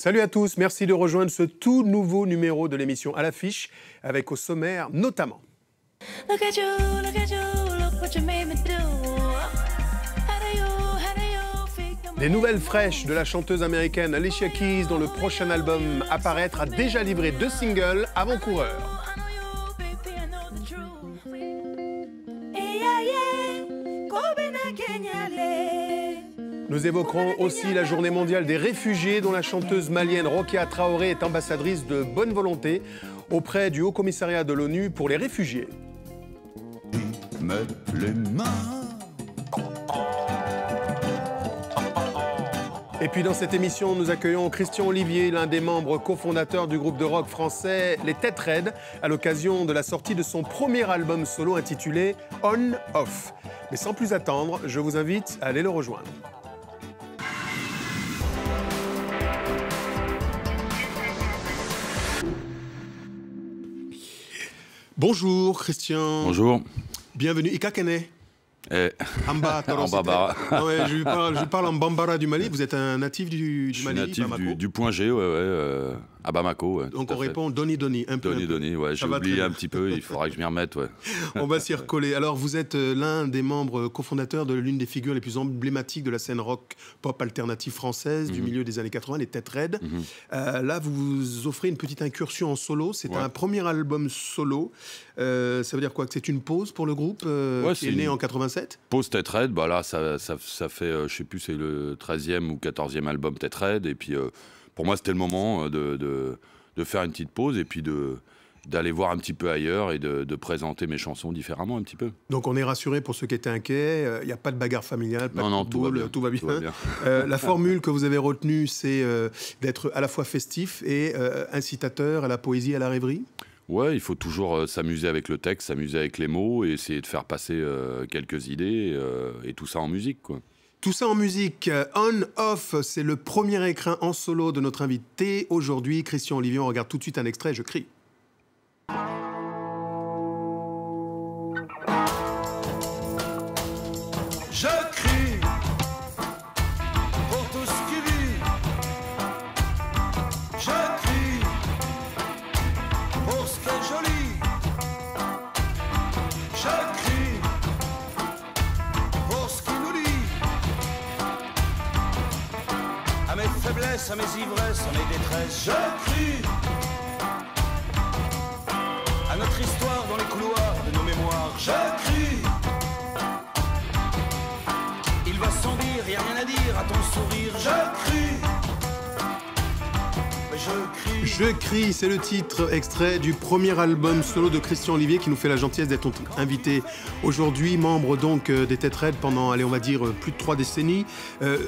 Salut à tous, merci de rejoindre ce tout nouveau numéro de l'émission À l'affiche, avec au sommaire notamment des nouvelles fraîches de la chanteuse américaine Alicia Keys, dont le prochain album à paraître a déjà livré 2 singles avant-coureurs. Nous évoquerons aussi la journée mondiale des réfugiés, dont la chanteuse malienne Rokia Traoré est ambassadrice de bonne volonté auprès du Haut-Commissariat de l'ONU pour les réfugiés. Mettre les mains. Et puis dans cette émission, nous accueillons Christian Olivier, l'un des membres cofondateurs du groupe de rock français Les Têtes Raides, à l'occasion de la sortie de son premier album solo intitulé On Off. Mais sans plus attendre, je vous invite à aller le rejoindre. Bonjour Christian. Bonjour. Bienvenue. Ika Kene. Amba Bambara. Ah ouais, je parle en Bambara du Mali. Vous êtes un natif du Mali? Je suis natif du point G, à Bamako. Ouais, donc on répond Doni, un peu. Doni, ouais, j'ai oublié un petit peu, il faudra que je m'y remette. Ouais. On va s'y recoller. Alors vous êtes l'un des membres cofondateurs de l'une des figures les plus emblématiques de la scène rock pop alternative française du milieu des années 80, Les Têtes Raides. Là, vous offrez une petite incursion en solo. C'est un premier album solo. Ça veut dire quoi? Que c'est une pause pour le groupe qui est né en 87? Pause Têtes Raides, bah là, ça fait, je sais plus, c'est le 13e ou 14e album Têtes Raides. Et puis, pour moi, c'était le moment de faire une petite pause et puis d'aller voir un petit peu ailleurs et de présenter mes chansons différemment un petit peu. Donc on est rassuré pour ceux qui étaient inquiets, il n'y a pas de bagarre familiale, pas de football, tout va bien. La formule que vous avez retenue, c'est d'être à la fois festif et incitateur à la poésie et à la rêverie? Ouais, il faut toujours s'amuser avec le texte, s'amuser avec les mots et essayer de faire passer quelques idées et tout ça en musique, quoi. Tout ça en musique. On Off, c'est le premier écrin en solo de notre invité aujourd'hui, Christian Olivier. On regarde tout de suite un extrait, je crie. Je crie pour tout ce qui vit. Je crie pour ce qui est joli. Je crie pour ce qui nous lie. À mes faiblesses, à mes ivresses, à mes détresses, je crie à notre histoire dans les couloirs de nos mémoires, je crie. Il va sans dire, y a rien à dire à ton sourire, je crie. Mais je crie. Je crie, c'est le titre extrait du premier album solo de Christian Olivier qui nous fait la gentillesse d'être notre invité aujourd'hui, membre donc des Têtes Raides pendant, allez, on va dire, plus de 3 décennies.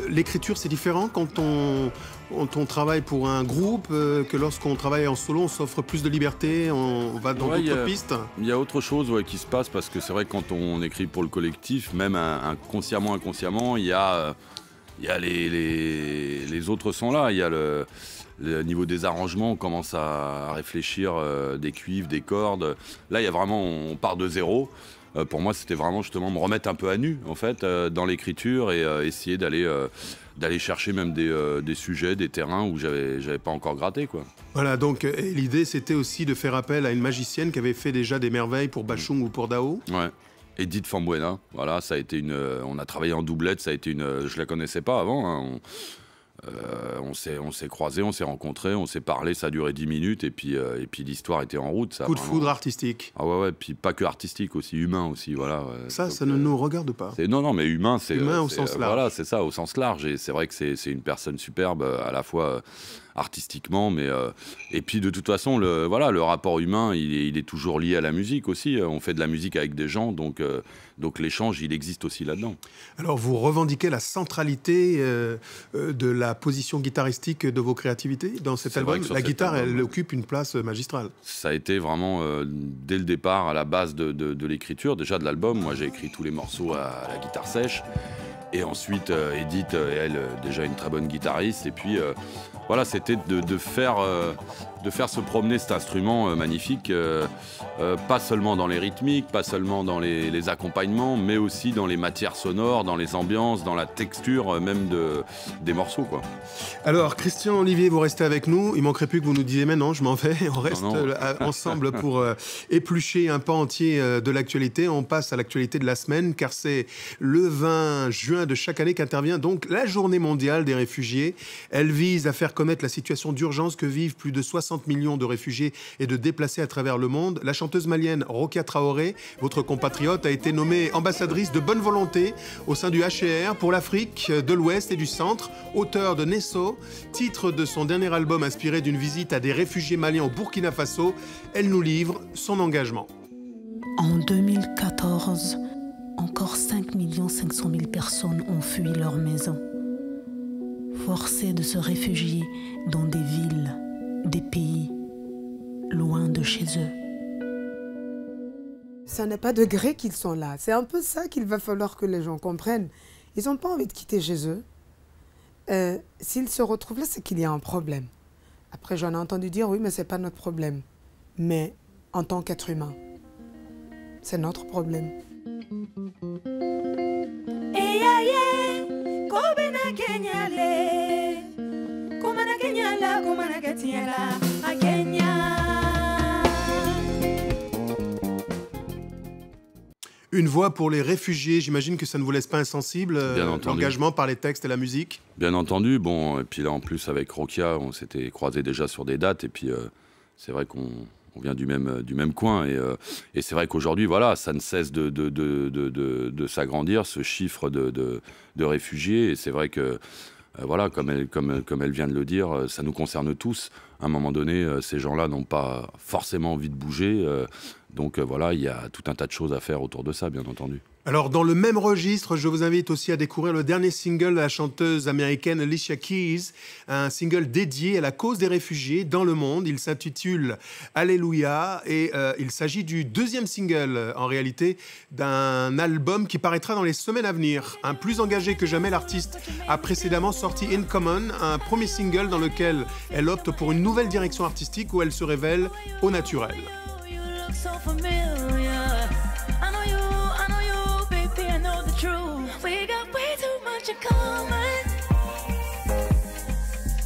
L'écriture, c'est différent quand on travaille pour un groupe que lorsqu'on travaille en solo, on s'offre plus de liberté, on va dans d'autres pistes. Il y a autre chose qui se passe parce que c'est vrai que quand on écrit pour le collectif, même inconsciemment, il y a les autres sons là, il y a le niveau des arrangements, on commence à réfléchir des cuivres, des cordes. Là, il y a vraiment, on part de zéro. Pour moi, c'était vraiment justement me remettre un peu à nu, en fait, dans l'écriture et essayer d'aller chercher même des sujets, des terrains où j'avais pas encore gratté, quoi. Voilà, donc l'idée, c'était aussi de faire appel à une magicienne qui avait fait déjà des merveilles pour Bachung ou pour Dao. Ouais. Edith Fambuena, voilà, ça a été on a travaillé en doublette, ça a été je la connaissais pas avant, hein. On s'est croisés, on s'est rencontrés, on s'est parlé, ça a duré 10 minutes et puis l'histoire était en route. Coup de foudre artistique. Ah ouais, puis pas que artistique aussi, humain aussi, voilà. Ça ne nous regarde pas. Non, mais humain, c'est... Humain au sens large. Voilà, c'est ça, au sens large. Et c'est vrai que c'est une personne superbe, à la fois artistiquement, mais... et puis de toute façon, le rapport humain, il est toujours lié à la musique aussi. On fait de la musique avec des gens, donc l'échange, il existe aussi là-dedans. Alors, vous revendiquez la centralité de la position guitaristique de vos créativités dans cet album. La guitare, elle occupe une place magistrale. Ça a été vraiment, dès le départ, à la base de l'écriture, déjà de l'album. Moi, j'ai écrit tous les morceaux à la guitare sèche. Et ensuite, Edith, elle, déjà une très bonne guitariste. Et puis, voilà, c'était de faire se promener cet instrument magnifique, pas seulement dans les rythmiques, pas seulement dans les accompagnements, mais aussi dans les matières sonores, dans les ambiances, dans la texture même des morceaux, quoi. Alors, Christian Olivier, vous restez avec nous. Il manquerait plus que vous nous disiez, mais non, je m'en vais. On reste ensemble pour éplucher un pan entier de l'actualité. On passe à l'actualité de la semaine, car c'est le 20 juin de chaque année qu'intervient donc la Journée mondiale des réfugiés. Elle vise à faire connaître la situation d'urgence que vivent plus de 60 millions de réfugiés et de déplacés à travers le monde. La chanteuse malienne Rokia Traoré, votre compatriote, a été nommée ambassadrice de bonne volonté au sein du HCR pour l'Afrique de l'Ouest et du Centre, auteur de Nesso, titre de son dernier album inspiré d'une visite à des réfugiés maliens au Burkina Faso. Elle nous livre son engagement. En 2014, encore 5 500 000 personnes ont fui leur maison, forcées de se réfugier dans des villes, des pays, loin de chez eux. Ça n'est pas de gré qu'ils sont là. C'est un peu ça qu'il va falloir que les gens comprennent. Ils n'ont pas envie de quitter chez eux. S'ils se retrouvent là, c'est qu'il y a un problème. Après, j'en ai entendu dire, oui, mais ce n'est pas notre problème. Mais en tant qu'être humain, c'est notre problème. Une voix pour les réfugiés, j'imagine que ça ne vous laisse pas insensible, l'engagement par les textes et la musique. Bien entendu, bon, et puis là en plus avec Rokia, on s'était croisés déjà sur des dates, et puis c'est vrai qu'on vient du même coin, et c'est vrai qu'aujourd'hui, voilà, ça ne cesse de s'agrandir, ce chiffre de réfugiés, et c'est vrai que, voilà, comme elle vient de le dire, ça nous concerne tous. À un moment donné, ces gens-là n'ont pas forcément envie de bouger, donc voilà, il y a tout un tas de choses à faire autour de ça, bien entendu. Alors, dans le même registre, je vous invite aussi à découvrir le dernier single de la chanteuse américaine Alicia Keys, un single dédié à la cause des réfugiés dans le monde. Il s'intitule Alléluia et il s'agit du deuxième single, en réalité, d'un album qui paraîtra dans les semaines à venir. Un plus engagé que jamais, l'artiste a précédemment sorti In Common, un premier single dans lequel elle opte pour une nouvelle direction artistique où elle se révèle au naturel. So familiar. I know you, baby, I know the truth. We got way too much in common.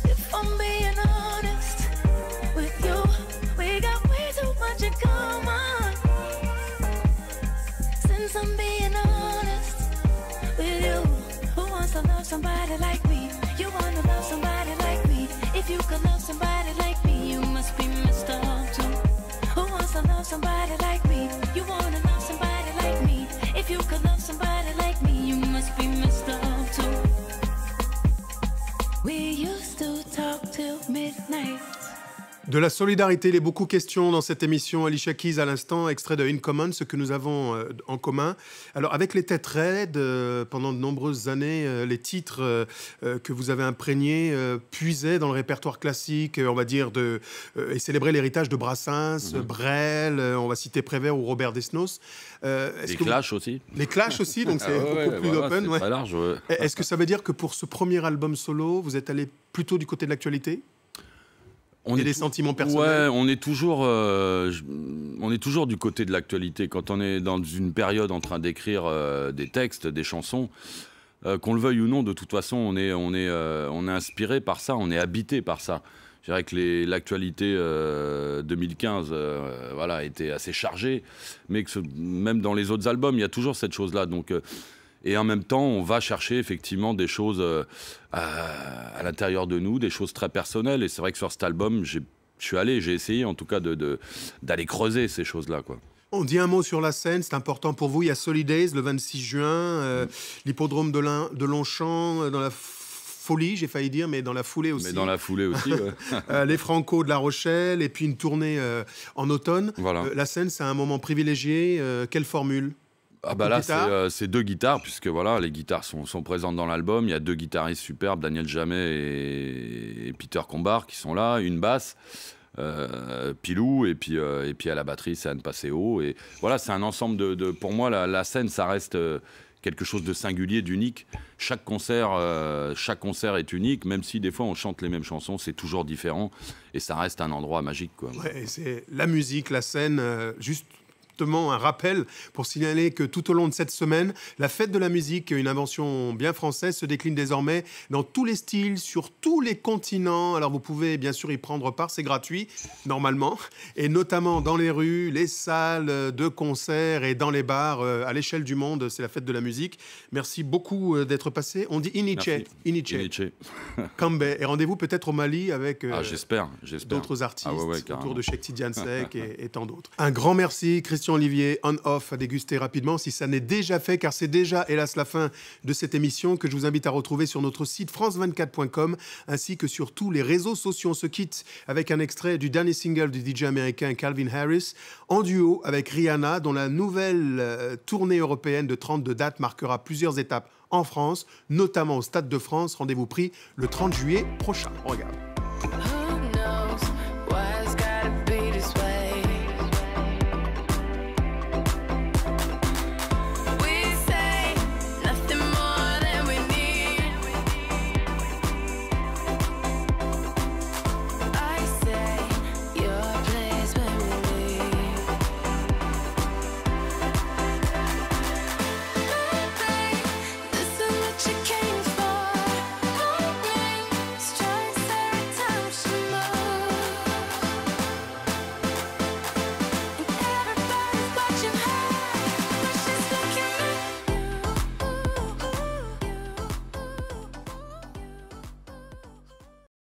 If I'm being honest with you, we got way too much in common. Since I'm being honest with you, who wants to love somebody like me? You wanna love somebody like me? If you could love somebody like me, you must be messed up too. Who wants to love somebody like me? You wanna love somebody like me? If you could love somebody like me, you must be messed up too. We used to talk till midnight. De la solidarité, il est beaucoup question dans cette émission. Alicia Keys à l'instant, extrait de In Common, ce que nous avons en commun. Alors avec les Têtes Raides, pendant de nombreuses années, les titres que vous avez imprégnés puisaient dans le répertoire classique, on va dire, et célébraient l'héritage de Brassens, Brel, on va citer Prévert ou Robert Desnos. Les Clash aussi. Les Clash aussi, donc c'est beaucoup plus voilà, open. C'est très large, ouais. Est-ce que ça veut dire que pour ce premier album solo, vous êtes allé plutôt du côté de l'actualité ? On et des sentiments personnels. Ouais, on est toujours du côté de l'actualité. Quand on est dans une période en train d'écrire des textes, des chansons, qu'on le veuille ou non, de toute façon, on est inspiré par ça, on est habité par ça. Je dirais que l'actualité 2015 voilà, était assez chargée, mais que même dans les autres albums, il y a toujours cette chose-là. Donc, et en même temps, on va chercher effectivement des choses à l'intérieur de nous, des choses très personnelles. Et c'est vrai que sur cet album, j'ai essayé en tout cas d'aller creuser ces choses-là, quoi. On dit un mot sur la scène, c'est important pour vous. Il y a Solidays le 26 juin, l'hippodrome de Longchamp, dans la folie, j'ai failli dire, mais dans la foulée aussi. Mais dans la foulée aussi, ouais. Les Franco de La Rochelle, et puis une tournée en automne. Voilà. La scène, c'est un moment privilégié. Quelle formule ? Ah bah là, c'est deux guitares, puisque voilà, les guitares sont présentes dans l'album. Il y a deux guitaristes superbes, Daniel Jamet et Peter Combar, qui sont là, une basse, Pilou, et puis à la batterie, c'est Anne Passeo. Et voilà, c'est un ensemble pour moi, la scène, ça reste quelque chose de singulier, d'unique. Chaque concert est unique, même si des fois on chante les mêmes chansons, c'est toujours différent et ça reste un endroit magique, quoi. Ouais, c'est la musique, la scène, juste un rappel pour signaler que tout au long de cette semaine, la fête de la musique, une invention bien française, se décline désormais dans tous les styles, sur tous les continents. Alors vous pouvez bien sûr y prendre part, c'est gratuit normalement, et notamment dans les rues, les salles de concert et dans les bars à l'échelle du monde. C'est la fête de la musique. Merci beaucoup d'être passé. On dit Iniche, Kambe, et rendez-vous peut-être au Mali avec j'espère. d'autres artistes autour carrément. de Cheikh Tidiane Seck et tant d'autres. Un grand merci, Christian Olivier, on-off, à déguster rapidement si ça n'est déjà fait, car c'est déjà, hélas, la fin de cette émission que je vous invite à retrouver sur notre site france24.com ainsi que sur tous les réseaux sociaux. On se quitte avec un extrait du dernier single du DJ américain Calvin Harris en duo avec Rihanna, dont la nouvelle tournée européenne de 32 dates marquera plusieurs étapes en France, notamment au Stade de France. Rendez-vous pris le 30 juillet prochain. On regarde.